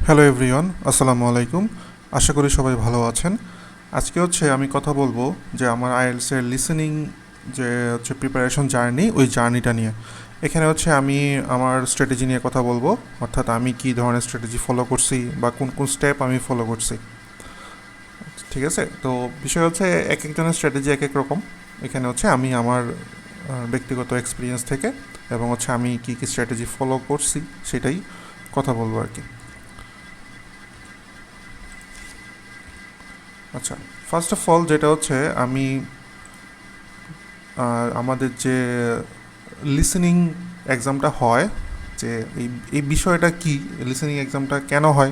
Hello everyone, আসসালামু আলাইকুম। আশা করি সবাই ভালো আছেন। আজকে আমি কথা বলবো যে আমার আইএলটিএসের লিসেনিং যে প্রিপারেশন জার্নি, ওই জার্নিটা নিয়ে। এখানে আমি আমার স্ট্র্যাটেজি নিয়ে কথা বলবো, অর্থাৎ আমি কী ধরনের স্ট্র্যাটেজি ফলো করছি বা কোন কোন স্টেপ আমি ফলো করছি। ঠিক আছে, তো বিষয় এক একজনের স্ট্র্যাটেজি এক এক রকম। এখানে আমি আমার ব্যক্তিগত এক্সপিরিয়েন্স থেকে এবং আমি কী কী স্ট্র্যাটেজি ফলো করছি সেটাই কথা বলবো আর কি। আচ্ছা, ফার্স্ট অফ অল যেটা আমি আমাদের যে লিসেনিং এক্সামটা হয়, যে এই এই বিষয়টা কি, লিসেনিং এক্সামটা কেন হয়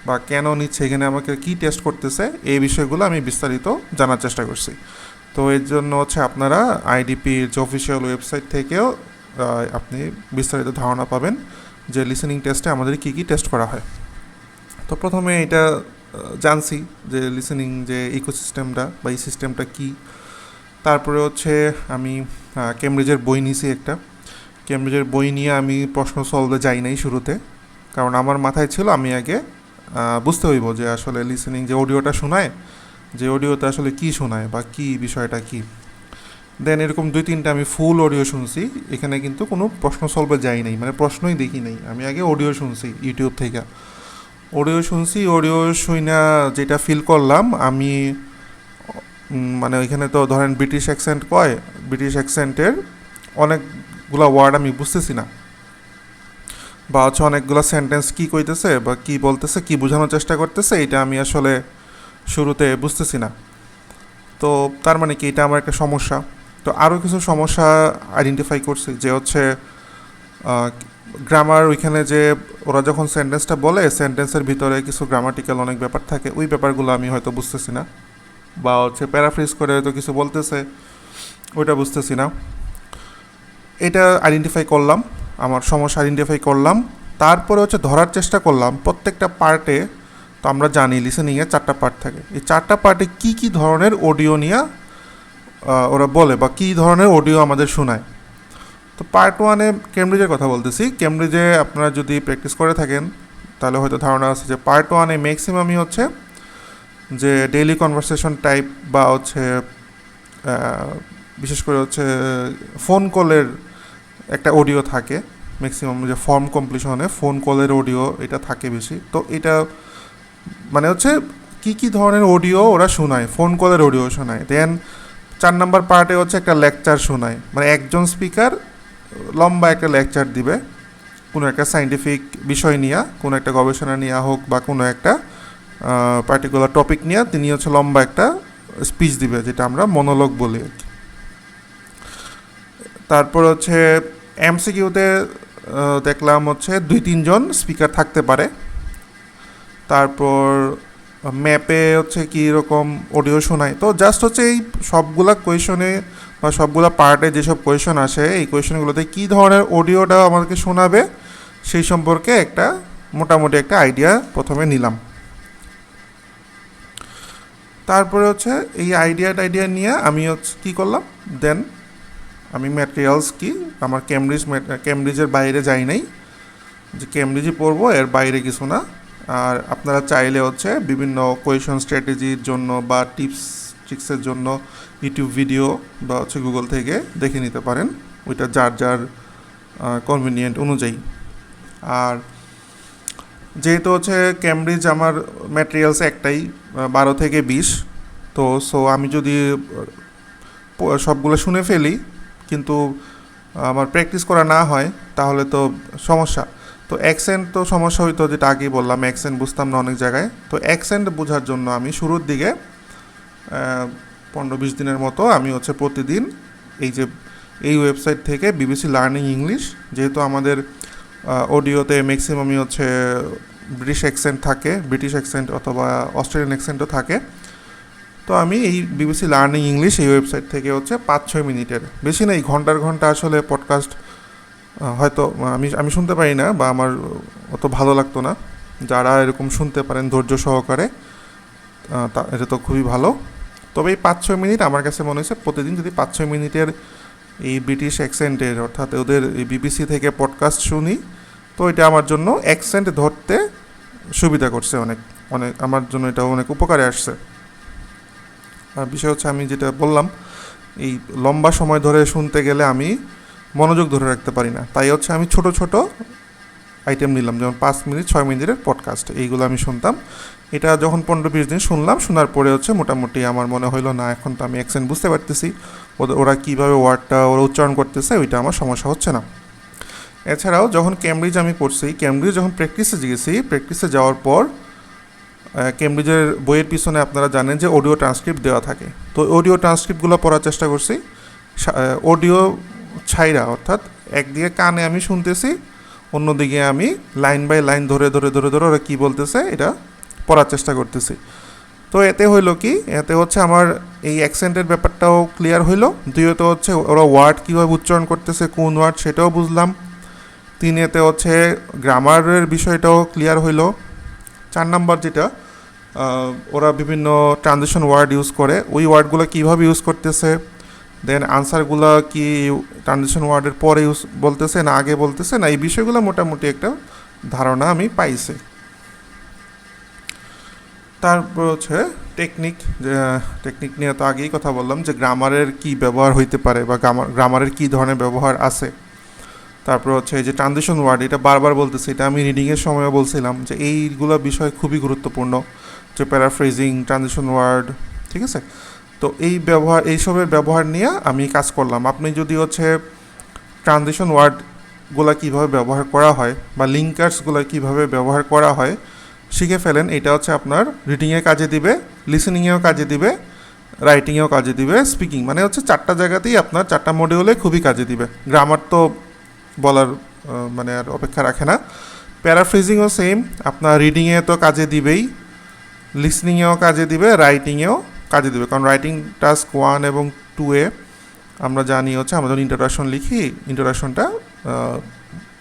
বা কেন নিচ্ছে, এখানে আমাকে কি টেস্ট করতেছে, এই বিষয়গুলো আমি বিস্তারিত জানার চেষ্টা করছি। তো এর জন্য আপনারা আইডিপির যে অফিসিয়াল ওয়েবসাইট থেকেও আপনি বিস্তারিত ধারণা পাবেন যে লিসেনিং টেস্টে আমাদের কী কী টেস্ট করা হয়। তো প্রথমে এটা জানছি যে লিসেনিং যে ইকোসিস্টেমটা বা এই সিস্টেমটা কী। তারপরে আমি কেমব্রিজের বই নিয়েছি একটা। কেমব্রিজের বই নিয়ে আমি প্রশ্ন সলভে যাই নাই শুরুতে, কারণ আমার মাথায় ছিল আমি আগে বুঝতে হইব যে আসলে লিসেনিং যে অডিওটা শোনায়, যে অডিওতে আসলে কী শোনায় বা কী বিষয়টা কী। দেন এরকম 2-3টা আমি ফুল অডিও শুনছি। এখানে কিন্তু কোনো প্রশ্ন সলভে যাই নাই, মানে প্রশ্নই দেখি নাই, আমি আগে অডিও শুনছি ইউটিউব থেকে। অডিও শুনছি, অডিও শুইনা যেটা ফিল করলাম আমি, মানে ওইখানে তো ধরেন ব্রিটিশ অ্যাকসেন্ট কয়, ব্রিটিশ অ্যাকসেন্টের অনেকগুলো ওয়ার্ড আমি বুঝতেছি না, বা অনেকগুলো সেন্টেন্স কী কইতেছে বা কী বলতেছে, কী বোঝানোর চেষ্টা করতেছে, এটা আমি আসলে শুরুতে বুঝতেছি না। তো তার মানে কি, এটা আমার একটা সমস্যা। তো আরও কিছু সমস্যা আইডেন্টিফাই করছি, যে গ্রামার, ওইখানে যে ওরা যখন সেন্টেন্সটা বলে, সেন্টেন্সের ভিতরে কিছু গ্রামাটিক্যাল অনেক ব্যাপার থাকে, ওই ব্যাপারগুলো আমি হয়তো বুঝতেছি না, বা প্যারাফ্রেজ করে হয়তো কিছু বলতেছে, ওইটা বুঝতেছি না। এটা আইডেন্টিফাই করলাম, আমার সমস্যা আইডেন্টিফাই করলাম। তারপরে ধরার চেষ্টা করলাম প্রত্যেকটা পার্টে। তো আমরা জানি লিসেনিংয়ে 4টা পার্ট থাকে, এই 4টা পার্টে কী কী ধরনের অডিও নিয়ে ওরা বলে বা কী ধরনের অডিও আমাদের শোনায়। তো পার্ট 1-এ কেমব্রিজের কথা বলতেছি। কেমব্রিজে আপনারা যদি প্র্যাকটিস করে থাকেন তাহলে হয়তো ধারণা আছে যে পার্ট 1-এ ম্যাক্সিমামই যে ডেইলি কনভারসেশন টাইপ, বা বিশেষ করে ফোন কলের একটা অডিও থাকে ম্যাক্সিমাম, যে ফর্ম কমপ্লিশনে ফোন কলের অডিও এটা থাকে বেশি। তো এটা মানে কী কী ধরনের অডিও ওরা শোনায়, ফোন কলের অডিও শোনায়। দেন 4 নম্বর পার্টে একটা লেকচার শোনায়, মানে একজন স্পিকার লম্বা একটা লেকচার দিবে কোনো একটা সায়েন্টিফিক বিষয় নিয়ে, কোনো একটা গবেষণা নিয়ে হোক বা কোনো একটা পার্টিকুলার টপিক নিয়ে তিনি লম্বা একটা স্পিচ দিবে, যেটা আমরা মনোলগ বলি আর কি। তারপর এমসিকিউতে দেখলাম 2-3 জন স্পিকার থাকতে পারে। তারপর ম্যাপে কী রকম অডিও শোনায়। তো জাস্ট এই সবগুলা কোয়েশনে বা সবগুলা পার্টে যেসব কোয়েশন আসে, এই কোয়েশনগুলোতে কী ধরনের অডিওটা আমাদেরকে শোনাবে সেই সম্পর্কে একটা মোটামুটি একটা আইডিয়া প্রথমে নিলাম। তারপরে এই আইডিয়া নিয়ে আমি কী করলাম, দেন আমি ম্যাটেরিয়ালস কি, আমার কেমব্রিজের বাইরে যাই নাই, যে কেমব্রিজই পড়বো, এর বাইরে কিছু না। আর আপনারা চাইলে বিভিন্ন কোয়েশন স্ট্র্যাটেজির জন্য বা টিপস ট্রিক্সের জন্য ইউটিউব ভিডিও বা গুগল থেকে দেখে নিতে পারেন, ওইটা যার যার কনভিনিয়েন্ট অনুযায়ী। আর যেহেতু কেমব্রিজ আমার ম্যাটেরিয়ালস একটাই, 12 থেকে 20, তো আমি যদি সবগুলো শুনে ফেলি কিন্তু আমার প্র্যাকটিস করা না হয় তাহলে তো সমস্যা। তো অ্যাকসেন্ট তো সমস্যা হইতো, যেটা আগেই বললাম, অ্যাকসেন্ট বুঝতাম না অনেক জায়গায়। তো অ্যাকসেন্ট বোঝার জন্য আমি শুরুর দিকে 15-20 দিনের মতো আমি প্রতিদিন এই ওয়েবসাইট থেকে বিবিসি লার্নিং ইংলিশ, যেহেতু আমাদের অডিওতে ম্যাক্সিমামই ব্রিটিশ অ্যাকসেন্ট থাকে, ব্রিটিশ অ্যাকসেন্ট অথবা অস্ট্রেলিয়ান অ্যাকসেন্টও থাকে। তো আমি এই বিবিসি লার্নিং ইংলিশ এই ওয়েবসাইট থেকে 5-6 মিনিটের, বেশি নেই, ঘন্টার ঘন্টা আসলে পডকাস্ট হয়তো আমি শুনতে পারি না, বা আমার অত ভালো লাগতো না। যারা এরকম শুনতে পারেন ধৈর্য সহকারে, এটা তো খুবই ভালো। তবে এই 5-6 মিনিট আমার কাছে মনে হয়েছে, প্রতিদিন যদি 5-6 মিনিটের এই ব্রিটিশ অ্যাকসেন্টের, অর্থাৎ ওদের এই বিবিসি থেকে পডকাস্ট শুনি, তো এটা আমার জন্য অ্যাকসেন্ট ধরতে সুবিধা করছে, অনেক অনেক আমার জন্য এটা অনেক উপকারে আসছে। আর বিষয় হচ্ছে আমি যেটা বললাম, এই লম্বা সময় ধরে শুনতে গেলে আমি মনোযোগ ধরে রাখতে পারি না, তাই হচ্ছে আমি ছোট ছোট আইটেম নিলাম, যেমন 5 মিনিট 6 মিনিটের পডকাস্ট, এইগুলো আমি শুনতাম। এটা যখন 15-20 দিন শুনলাম, শোনার পরে হচ্ছে মোটামুটি আমার মনে হইলো না, এখন তো আমি অ্যাকসেন্ট বুঝতে পারতেছি, ওরা কীভাবে ওয়ার্ডটা ওরা উচ্চারণ করতেছে, ওইটা আমার সমস্যা হচ্ছে না। এছাড়াও যখন ক্যামব্রিজ আমি পড়ছি, ক্যামব্রিজ যখন প্র্যাকটিসে গেছি, প্র্যাকটিসে যাওয়ার পর ক্যামব্রিজের বইয়ের পিছনে আপনারা জানেন যে অডিও ট্রান্সক্রিপ্ট দেওয়া থাকে, তো অডিও ট্রান্সক্রিপ্টগুলো পড়ার চেষ্টা করছি অডিও ছাইরা, অর্থাৎ একদিকে কানে আমি শুনতেছি, অন্যদিকে আমি লাইন বাই লাইন ধরে ধরে ধরে ধরে ওরা কী বলতেছে এটা পড়ার চেষ্টা করতেছি। তো এতে হইলো কি, এতে হচ্ছে আমার এই অ্যাকসেন্টের ব্যাপারটাও ক্লিয়ার হইলো, দ্বিতীয়ত হচ্ছে ওরা ওয়ার্ড কীভাবে উচ্চারণ করতেছে, কোন ওয়ার্ড সেটাও বুঝলাম, এতে হচ্ছে গ্রামারের বিষয়টাও ক্লিয়ার হইলো। 4 নাম্বার যেটা, ওরা বিভিন্ন ট্রানজিশন ওয়ার্ড ইউজ করে, ওই ওয়ার্ডগুলো কীভাবে ইউজ করতেছে, দেন আনসারগুলো কি ট্রানজিশন ওয়ার্ডের পরে ইউজ বলতেছে না আগে বলতেছে না, এই বিষয়গুলো মোটামুটি একটা ধারণা আমি পাইছি। তারপর হচ্ছে টেকনিক, যে টেকনিক নিয়ে তো আগেই কথা বললাম যে গ্রামারের কি ব্যবহার হইতে পারে বা গ্রামারের কি ধরনের ব্যবহার আছে। তারপর হচ্ছে এই যে ট্রানজিশন ওয়ার্ড, এটা বারবার বলতেছে, এটা আমি রিডিংয়ের সময় বলছিলাম যে এইগুলো বিষয় খুবই গুরুত্বপূর্ণ, যে প্যারাফ্রেজিং, ট্রানজিশন ওয়ার্ড, ঠিক আছে। তো এইসবের ব্যবহার নিয়ে আমি কাজ করলাম। আপনি যদি হচ্ছে ট্রানজিশন ওয়ার্ডগুলো কীভাবে ব্যবহার করা হয় বা লিঙ্কার্সগুলো কীভাবে ব্যবহার করা হয় শিখে ফেলেন, এটা হচ্ছে আপনার রিডিংয়ে কাজে দিবে, লিসেনিংয়েও কাজে দিবে, রাইটিংয়েও কাজে দিবে, স্পিকিং, মানে হচ্ছে 4টা জায়গাতেই আপনার 4টা মডিউলে খুবই কাজে দিবে। গ্রামার তো বলার মানে আর অপেক্ষা রাখে না। প্যারাফ্রেজিংও সেম, আপনার রিডিংয়ে তো কাজে দিবেই, লিসনিংয়েও কাজে দিবে, রাইটিংয়েও কাজে দেবে, কারণ রাইটিং টাস্ক 1 এবং 2-এ আমরা জানি হচ্ছে আমরা যখন ইন্ট্রোডাকশন লিখি, ইন্ট্রোডাকশনটা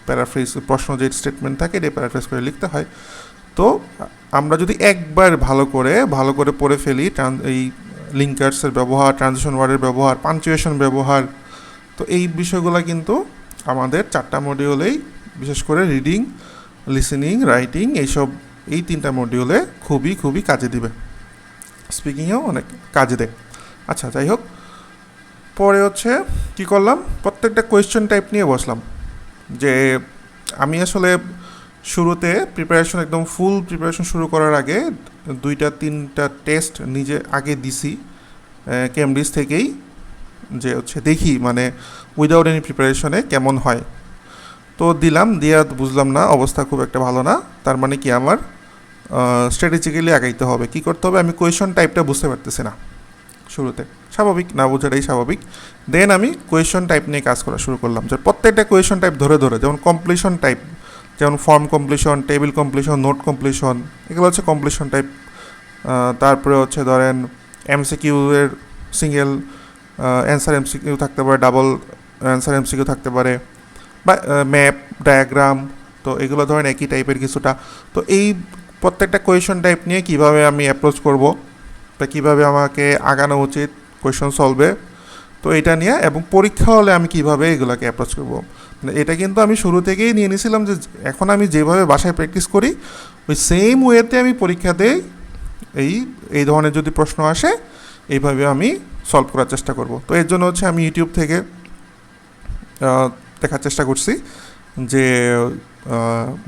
প্যারাফ্রেজ, প্রশ্ন যে স্টেটমেন্ট থাকে এটা প্যারাফ্রেজ করে লিখতে হয়। তো আমরা যদি একবার ভালো করে পড়ে ফেলি এই লিঙ্কার্সের ব্যবহার, ট্রানজিশন ওয়ার্ডের ব্যবহার, পাঞ্চুয়েশন ব্যবহার, তো এই বিষয়গুলো কিন্তু আমাদের 4টা মডিউলেই, বিশেষ করে রিডিং, লিসেনিং, রাইটিং, এই 3টা মডিউলে খুবই খুবই কাজে দিবে। স্পিকিংয়েও অনেক কাজে দেয়। আচ্ছা, যাই হোক, পরে হচ্ছে কি করলাম, প্রত্যেকটা কোয়েশ্চেন টাইপ নিয়ে বসলাম। যে আমি আসলে শুরুতে প্রিপারেশন, একদম ফুল প্রিপারেশন শুরু করার আগে 2-3টা টেস্ট নিজে আগে দিছি ক্যামব্রিজ থেকেই, যে হচ্ছে দেখি মানে উইদাউট এনি প্রিপারেশনে কেমন হয়। তো দিলাম, দিয়া বুঝলাম না, অবস্থা খুব একটা ভালো না। তার মানে কি আমার স্ট্র্যাটেজিক্যালি আগাইতে হবে, কী করতে হবে, আমি কোয়েশন টাইপটা বুঝতে পারতেছি না শুরুতে, স্বাভাবিক, না বোঝাটাই স্বাভাবিক। দেন আমি কোয়েশন টাইপ নিয়ে কাজ করা শুরু করলাম, যে প্রত্যেকটা কোয়েশন টাইপ ধরে ধরে, যেমন কমপ্লিশন টাইপ, যেমন form completion, table completion, note completion, এগুলো হচ্ছে কমপ্লিশন টাইপ। তারপরে হচ্ছে ধরেন এমসিকিউ এর সিঙ্গেল অ্যান্সার এমসিকিউ থাকতে পারে, ডাবল অ্যান্সার এমসিকিউ থাকতে পারে, বা ম্যাপ, ডায়াগ্রাম, তো এগুলো ধরেন একই টাইপের কিছুটা। তো এই প্রত্যেকটা কোয়েশন টাইপ নিয়ে কিভাবে আমি অ্যাপ্রোচ করব, তা কীভাবে আমাকে আগানো উচিত কোয়েশন সলভে, তো এটা নিয়ে, এবং পরীক্ষা হলে আমি কিভাবে এগুলোকে অ্যাপ্রোচ করব, মানে এটা কিন্তু আমি শুরু থেকেই নিয়ে নিয়েছিলাম যে এখন আমি যেভাবে বাসায় প্র্যাকটিস করি ওই সেম ওয়েতে আমি পরীক্ষাতে এই ধরনের যদি প্রশ্ন আসে এইভাবে আমি সলভ করার চেষ্টা করব। তো এর জন্য হচ্ছে আমি ইউটিউব থেকে দেখার চেষ্টা করছি, যে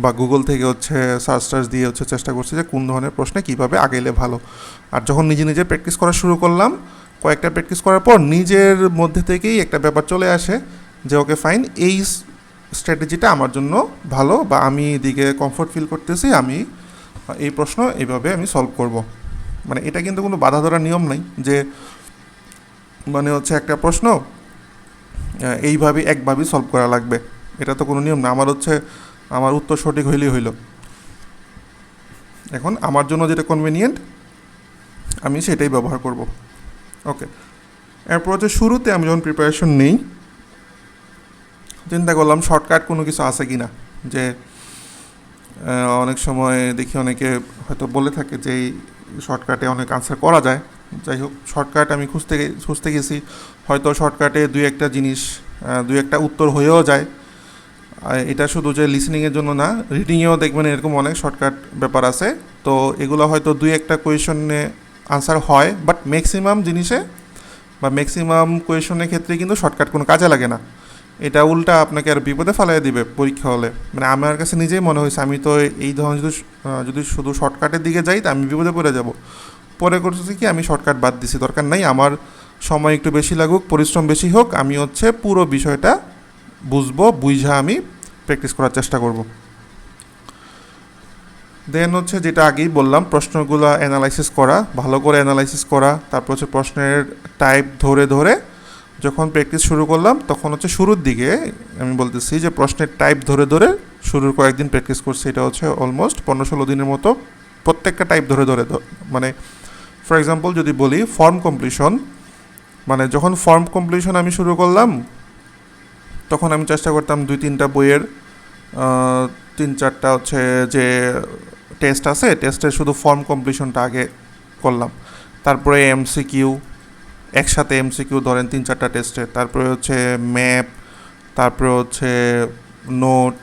বা গুগল থেকে হচ্ছে সার্চ দিয়ে হচ্ছে চেষ্টা করছি যে কোন ধরনের প্রশ্নে কীভাবে আগাইলে ভালো। আর যখন নিজে নিজে প্র্যাকটিস করা শুরু করলাম, কয়েকটা প্র্যাকটিস করার পর নিজের মধ্যে থেকেই একটা ব্যাপার চলে আসে যে ওকে ফাইন, এই স্ট্র্যাটেজিটা আমার জন্য ভালো, বা আমি এদিকে কমফোর্ট ফিল করতেছি, আমি এই প্রশ্ন এইভাবে আমি সলভ করব। মানে এটা কিন্তু কোনো বাধা ধরার নিয়ম নাই যে মানে হচ্ছে একটা প্রশ্ন একভাবেই সলভ করা লাগবে, এটা তো কোনো নিয়ম না। আমার উত্তর সঠিক হইলেই হইল। এখন আমার জন্য যেটা কনভিনিয়েন্ট আমি সেটাই ব্যবহার করব। ওকে, এরপর হচ্ছে শুরুতে আমি যখন প্রিপারেশন নিই, চিন্তা করলাম শর্টকাট কোনো কিছু আছে কি না। যে অনেক সময় দেখি অনেকে হয়তো বলে থাকে যে এই শর্টকাটে অনেক আনসার করা যায়। যাই হোক, শর্টকাট আমি খুঁজতে গেছি, হয়তো শর্টকাটে দুই একটা উত্তর হয়েও যায়, এটা শুধু যে লিসেনিংয়ের জন্য না, রিডিংয়েও দেখবেন এরকম অনেক শর্টকাট ব্যাপার আছে। তো এগুলো হয়তো দুই একটা কোয়েশনে আনসার হয়, বাট ম্যাক্সিমাম জিনিসে বা ম্যাক্সিমাম কোয়েশনের ক্ষেত্রে কিন্তু শর্টকাট কোনো কাজে লাগে না। এটা উল্টা আপনাকে আর বিপদে ফেলাই দিবে পরীক্ষা হলে। মানে আমার কাছে নিজেই মনে হয়েছে আমি তো এই ধরনের যদি শুধু শর্টকাটের দিকে যাই তা আমি বিপদে পড়ে যাব। পরে করতেছি কি, আমি শর্টকাট বাদ দিছি, দরকার নাই, আমার সময় একটু বেশি লাগুক, পরিশ্রম বেশি হোক, আমি হচ্ছে পুরো বিষয়টা বুঝবো, বুঝা আমি প্র্যাকটিস করার চেষ্টা করব। দেন হচ্ছে যেটা আগেই বললাম, প্রশ্নগুলো অ্যানালাইসিস করা, ভালো করে অ্যানালাইসিস করা। তারপর হচ্ছে প্রশ্নের টাইপ ধরে ধরে যখন প্র্যাকটিস শুরু করলাম, তখন হচ্ছে শুরুর দিকে আমি বলতেছি যে প্রশ্নের টাইপ ধরে ধরে শুরুর কয়েকদিন প্র্যাকটিস করছি। এটা হচ্ছে অলমোস্ট 15-16 দিনের মতো প্রত্যেকটা টাইপ ধরে ধরে। মানে ফর এক্সাম্পল যদি বলি ফর্ম কমপ্লিশন, মানে যখন ফর্ম কমপ্লিশন আমি শুরু করলাম, তখন আমি চেষ্টা করতাম 2-3টা বইয়ের 3-4টা হচ্ছে যে টেস্ট আছে, টেস্টের শুধু ফর্ম কমপ্লিশনটা আগে করলাম। তারপরে এমসিকিউ, একসাথে এমসিকিউ ধরেন 3-4টা টেস্টে, তারপরে হচ্ছে ম্যাপ, তারপরে হচ্ছে নোট,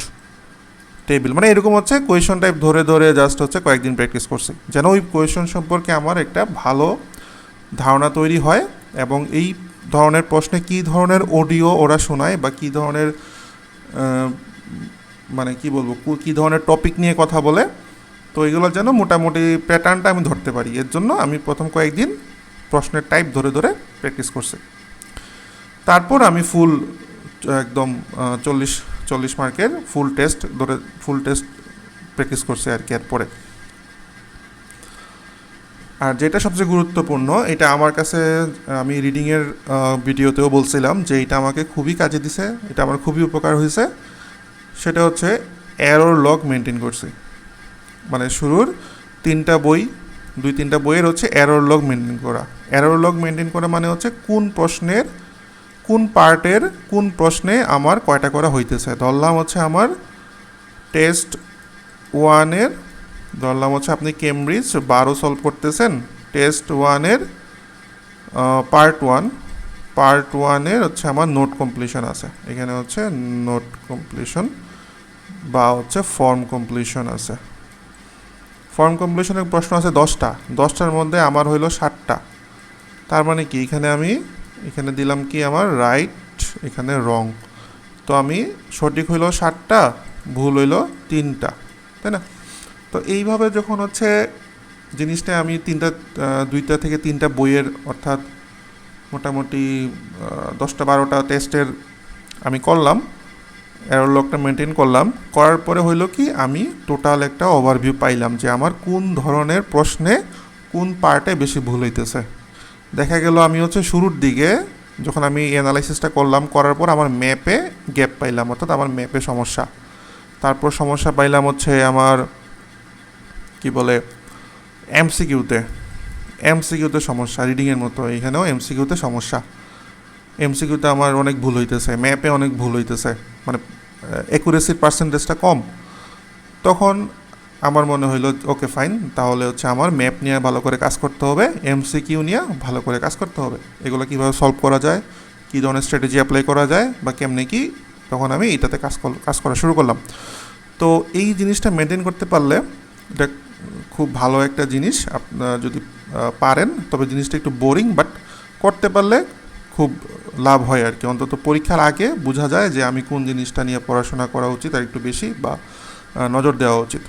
টেবিল, মানে এরকম হচ্ছে কোয়েশন টাইপ ধরে ধরে জাস্ট হচ্ছে কয়েকদিন প্র্যাকটিস করছি, যেন ওই কোয়েশন সম্পর্কে আমার একটা ভালো ধারণা তৈরি হয়। এবং এই ধরনের প্রশ্নে কী ধরনের অডিও ওরা শোনায় বা কী ধরনের মানে কি বলবো, কী ধরনের টপিক নিয়ে কথা বলে, তো এগুলো যেন মোটামুটি প্যাটার্নটা আমি ধরতে পারি। এর জন্য আমি প্রথম কয়েকদিন প্রশ্নের টাইপ ধরে ধরে প্র্যাকটিস করছি। তারপর আমি ফুল একদম 40 মার্কের ফুল টেস্ট প্র্যাকটিস করছি আর কি। এরপরে আর যেটা সবচেয়ে গুরুত্বপূর্ণ, এটা আমার কাছে, আমি রিডিংয়ের ভিডিওতেও বলছিলাম যে এটা আমাকে খুবই কাজে দিছে, এটা আমার খুবই উপকার হয়েছে, সেটা হচ্ছে এরর লগ মেনটেন করছি। মানে শুরুর 2-3টা বইয়ের হচ্ছে এরর লগ মেনটেন করা। এরর লগ মেনটেন করা মানে হচ্ছে কোন প্রশ্নের কোন পার্টের কোন প্রশ্নে আমার কয়টা করা হইতেছে। ধরলাম হচ্ছে আমার টেস্ট 1-এর, ধরলাম হচ্ছে আপনি কেমব্রিজ 12 সলভ করতেছেন, টেস্ট 1-এর পার্ট 1-এর হচ্ছে আমার নোট কমপ্লিশন আছে, এখানে হচ্ছে নোট কমপ্লিশন বা হচ্ছে ফর্ম কমপ্লিশন আছে। ফর্ম কমপ্লিশনের প্রশ্ন আছে 10টার মধ্যে আমার হইলো 7টা। তার মানে কি, এখানে দিলাম কি আমার রাইট, এখানে রং। তো আমি সঠিক হইলো 7টা, ভুল হইলো 3টা, তাই না? তো এইভাবে যখন হচ্ছে জিনিসটা আমি 2টা থেকে 3টা বইয়ের, অর্থাৎ মোটামুটি 10টা-12টা টেস্টের আমি করলাম, এরর লগটা মেনটেন করলাম, করার পরে হইলো কি আমি টোটাল একটা ওভারভিউ পাইলাম যে আমার কোন ধরনের প্রশ্নে কোন পার্টে বেশি ভুল হইতেছে। দেখা গেল আমি হচ্ছে শুরুর দিকে যখন আমি অ্যানালাইসিসটা করার পর আমার ম্যাপে গ্যাপ পাইলাম, অর্থাৎ আমার ম্যাপে সমস্যা। তারপর সমস্যা পাইলাম হচ্ছে আমার কি বলে এমসিকিউতে সমস্যা, রিডিংয়ের মতো এখানেও এমসিকিউতে সমস্যা। এমসিকিউতে আমার অনেক ভুল হইতেছে, ম্যাপে অনেক ভুল হইতেছে, মানে অ্যাকুরেসির পার্সেন্টেজটা কম। তখন আমার মনে হইলো ওকে ফাইন, তাহলে হচ্ছে আমার ম্যাপ নিয়ে ভালো করে কাজ করতে হবে, এমসিকিউ নিয়ে ভালো করে কাজ করতে হবে, এগুলো কীভাবে সলভ করা যায়, কী ধরনের স্ট্র্যাটেজি অ্যাপ্লাই করা যায় বা কেমনে কি, তখন আমি এটাতে কাজ করা শুরু করলাম। তো এই জিনিসটা মেনটেন করতে পারলে এটা খুব ভালো একটা জিনিস। আপনারা যদি পারেন, তবে জিনিসটা একটু বোরিং, বাট করতে পারলে খুব লাভ হয় আর কি। অন্তত পরীক্ষার আগে বোঝা যায় যে আমি কোন জিনিসটা নিয়ে পড়াশোনা করা উচিত আর একটু বেশি বা নজর দেওয়া উচিত।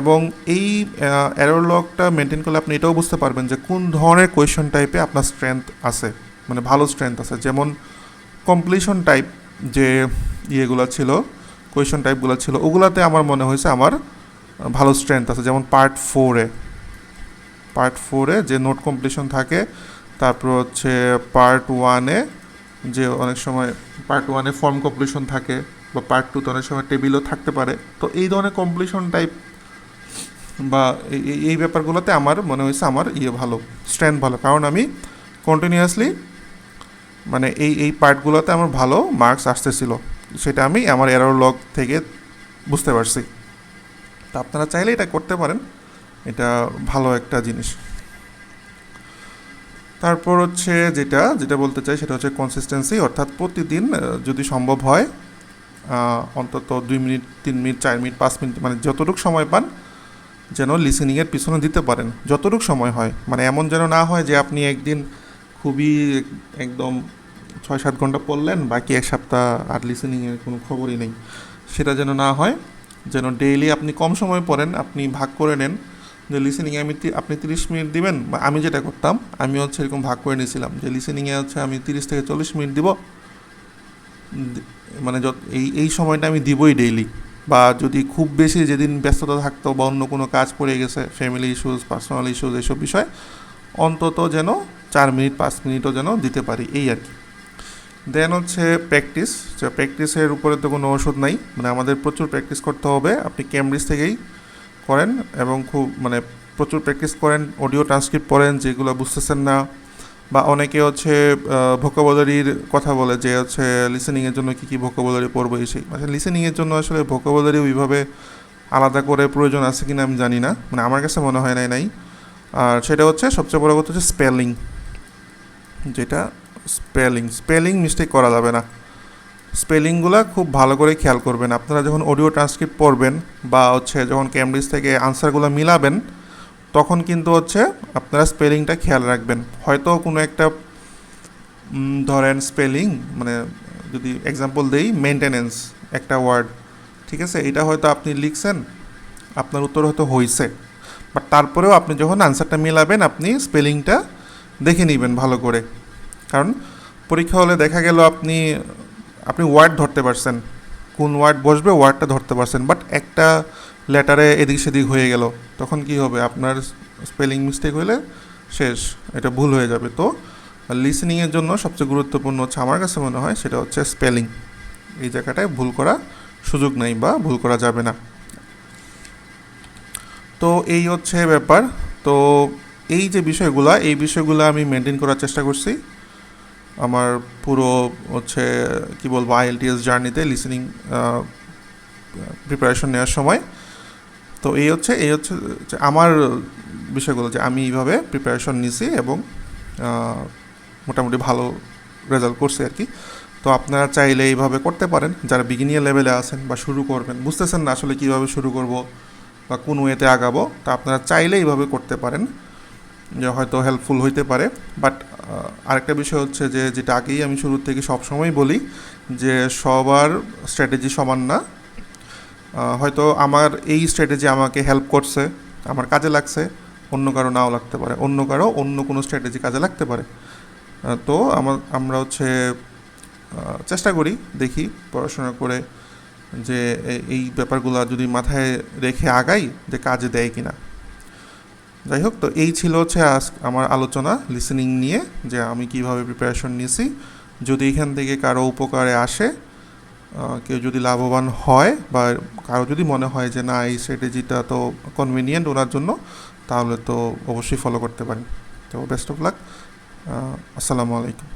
এবং এই এরর লগটা মেনটেন করলে আপনি এটাও বুঝতে পারবেন যে কোন ধরনের কোয়েশন টাইপে আপনার স্ট্রেংথ আছে, মানে ভালো স্ট্রেংথ আছে। যেমন কমপ্লিশন টাইপ যে ইয়েগুলো ছিল, কোয়েশন টাইপগুলো ছিল, ওগুলাতে আমার মনে হয়েছে আমার ভালো স্ট্রেংথ আছে। যেমন পার্ট ফোরে যে নোট কমপ্লিশন থাকে, তারপর হচ্ছে পার্ট 1-এ যে অনেক সময় পার্ট 1-এ ফর্ম কমপ্লিশন থাকে, বা পার্ট 2-তে অনেক সময় টেবিলও থাকতে পারে। তো এই ধরনের কমপ্লিশন টাইপ বা এই ব্যাপারগুলোতে আমার মনে হয়েছে আমার ভালো, স্ট্রেংথ ভালো, কারণ আমি কন্টিনিউয়াসলি মানে এই পার্টগুলোতে আমার ভালো মার্কস আসতেছিল, সেটা আমি আমার এরর লগ থেকে বুঝতে পারছি। তো আপনারা চাইলে এটা করতে পারেন, এটা ভালো একটা জিনিস। তারপর হচ্ছে যেটা বলতে চাই সেটা হচ্ছে কনসিস্টেন্সি, অর্থাৎ প্রতিদিন যদি সম্ভব হয় অন্তত 2 মিনিট 3 মিনিট 4 মিনিট 5 মিনিট মানে যতটুকু সময় পান যেন লিসেনিংয়ের পিছনে দিতে পারেন, যতটুকু সময় হয়। মানে এমন যেন না হয় যে আপনি একদিন খুবই একদম 6-7 ঘন্টা পড়লেন, বাকি এক সপ্তাহ আর লিসেনিংয়ের কোনো খবরই নেই, সেটা যেন না হয়। যেন ডেইলি আপনি কম সময় পড়েন, আপনি ভাগ করে নেন যে লিসেনিংয়ে আপনি 30 মিনিট দিবেন। বা আমি যেটা করতাম, আমি হচ্ছে এরকম ভাগ করে নিয়েছিলাম যে লিসেনিংয়ে হচ্ছে আমি 30 থেকে 40 মিনিট দিব, মানে এই সময়টা আমি দিবই ডেইলি। বা যদি খুব বেশি যেদিন ব্যস্ততা থাকতো বা অন্য কোনো কাজ পড়ে গেছে, ফ্যামিলি ইস্যুস, পার্সোনাল ইস্যুস, এইসব বিষয়, অন্তত যেন 4 মিনিট 5 মিনিটও যেন দিতে পারি, এই আর কি। দেন হচ্ছে প্র্যাকটিস। প্র্যাকটিসের উপরে তো কোনো ওষুধ নাই, মানে আমাদের প্রচুর প্র্যাকটিস করতে হবে। আপনি ক্যামব্রিজ থেকেই করেন এবং খুব মানে প্রচুর প্র্যাকটিস করেন, অডিও ট্রান্সক্রিপ্ট পড়েন যেগুলো বুঝতেছেন না। বা অনেকে হচ্ছে ভোকাবুলারির কথা বলে যে হচ্ছে লিসেনিংয়ের জন্য কী কী ভোকাবুলারি পড়বো এই সেই, মানে লিসেনিংয়ের জন্য আসলে ভোকাবুলারি ওইভাবে আলাদা করে প্রয়োজন আছে কিনা আমি জানি না, মানে আমার কাছে মনে হয় নাই। আর সেটা হচ্ছে সবচেয়ে বড় কথা হচ্ছে স্পেলিং, যেটা স্পেলিং মিস্টেক করা যাবে না। স্পেলিংগুলো খুব ভালো করে খেয়াল করবেন আপনারা যখন অডিও ট্রান্সক্রিপ্ট পড়বেন, বা হচ্ছে যখন ক্যামব্রিজ থেকে আনসারগুলো মিলাবেন, তখন কিন্তু হচ্ছে আপনারা স্পেলিংটা খেয়াল রাখবেন। হয়তো কোনো একটা ধরেন স্পেলিং, মানে যদি এক্সাম্পল দেই, মেনটেনেন্স একটা ওয়ার্ড, ঠিক আছে, এটা হয়তো আপনি লিখছেন, আপনার উত্তর হয়তো হয়েছে, বাট তারপরেও আপনি যখন আনসারটা মিলাবেন আপনি স্পেলিংটা দেখে নেবেন ভালো করে। কারণ পরীক্ষা হলে দেখা গেল আপনি আপনি ওয়ার্ড ধরতে পারছেন, কোন ওয়ার্ড বসবে ওয়ার্ডটা ধরতে পারছেন, বাট একটা লেটারে এদিক সেদিক হয়ে গেল, তখন কি হবে, আপনার স্পেলিং মিস্টেক হলে শেষ, এটা ভুল হয়ে যাবে। তো লিসেনিংয়ের জন্য সবচেয়ে গুরুত্বপূর্ণ হচ্ছে আমার কাছে মনে হয় সেটা হচ্ছে স্পেলিং। এই জায়গাটায় ভুল করা সুযোগ নাই বা ভুল করা যাবে না। তো এই হচ্ছে ব্যাপার। তো এই যে বিষয়গুলো, এই বিষয়গুলো আমি মেনটেন করার চেষ্টা করছি আমার পুরো হচ্ছে কি বলবো আইএলটিএস জার্নিতে, লিসেনিং প্রিপারেশন নেওয়ার সময়। তো এই হচ্ছে যে আমার বিষয়গুলো, যে আমি এইভাবে প্রিপারেশন নিছি এবং মোটামুটি ভালো রেজাল্ট করছি আর কি। তো আপনারা চাইলে এইভাবে করতে পারেন, যারা বিগিনিয়ার লেভেলে আছেন বা শুরু করবেন, বুঝতেছেন না আসলে কীভাবে শুরু করব বা কোন ওয়েতে আগাবো, তা আপনারা চাইলে এইভাবে করতে পারেন, যে হয়তো হেল্পফুল হইতে পারে। বাট আরেকটা বিষয় হচ্ছে যে, যেটা আগেই আমি শুরুর থেকে সবসময় বলি, যে সবার স্ট্র্যাটেজি সমান না। হয়তো আমার এই স্ট্র্যাটেজি আমাকে হেল্প করছে, আমার কাজে লাগছে, অন্য কারো নাও লাগতে পারে, অন্য কারো অন্য কোনো স্ট্র্যাটেজি কাজে লাগতে পারে। তো আমরা হচ্ছে চেষ্টা করি, দেখি পড়াশোনা করে যে এই ব্যাপারগুলো যদি মাথায় রেখে আগাই যে কাজে দেয় কিনা। যাই হোক, তো এই ছিল হচ্ছে আজ আমার আলোচনা লিসেনিং নিয়ে, যে আমি কিভাবে প্রিপারেশন নিয়েছি। যদি এখান থেকে কারো উপকারে আসে, কেউ যদি লাভবান হয়, বা কারো যদি মনে হয় যে না এই স্ট্র্যাটেজিটা তো কনভিনিয়েন্ট ওনার জন্য, তাহলে তো অবশ্যই ফলো করতে পারেন। তো বেস্ট অফ লাক। আসসালামু আলাইকুম।